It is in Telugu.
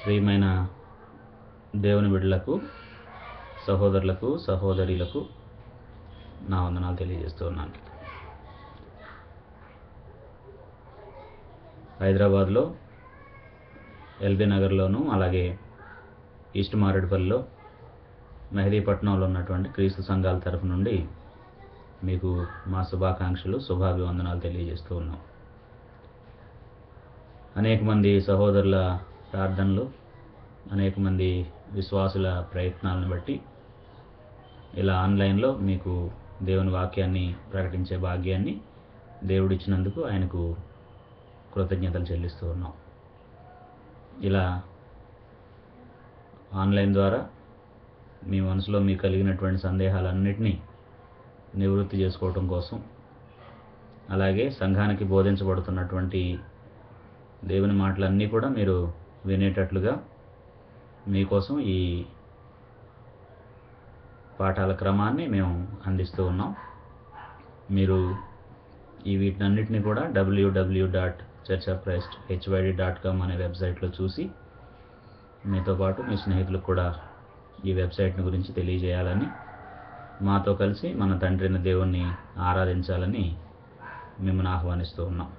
ప్రియమైన దేవుని బిడ్డలకు, సహోదరులకు, సహోదరులకు నా వందనాలు తెలియజేస్తూ ఉన్నాను. హైదరాబాద్లో ఎల్బీ నగర్లోను, అలాగే ఈస్ట్ మారేడుపల్లిలో, మెహదీపట్నంలో ఉన్నటువంటి క్రీస్తు సంఘాల తరఫు నుండి మీకు మా శుభాకాంక్షలు, శుభాభివందనాలు తెలియజేస్తూ ఉన్నాం. అనేక మంది సహోదరుల ప్రార్థనలు, అనేక మంది విశ్వాసుల ప్రయత్నాలను బట్టి ఇలా ఆన్లైన్లో మీకు దేవుని వాక్యాన్ని ప్రకటించే భాగ్యాన్ని దేవుడిచ్చినందుకు ఆయనకు కృతజ్ఞతలు చెల్లిస్తూ ఉన్నాం. ఇలా ఆన్లైన్ ద్వారా మీ మనసులో మీకు కలిగినటువంటి సందేహాలన్నిటినీ నివృత్తి చేసుకోవటం కోసం, అలాగే సంఘానికి బోధించబడుతున్నటువంటి దేవుని మాటలన్నీ కూడా మీరు వినేటట్లుగా మీకోసం ఈ పాఠాల క్రమాన్ని మేము అందిస్తూ ఉన్నాం. మీరు వీటన్నిటిని కూడా www.churchofchrist.hyd.com అనే వెబ్సైట్లో చూసి మీతో పాటు మీ స్నేహితులకు కూడా ఈ వెబ్సైట్ని గురించి తెలియజేయాలని, మాతో కలిసి మన తండ్రి అయిన దేవుణ్ణి ఆరాధించాలని మిమ్మల్ని ఆహ్వానిస్తూ ఉన్నాం.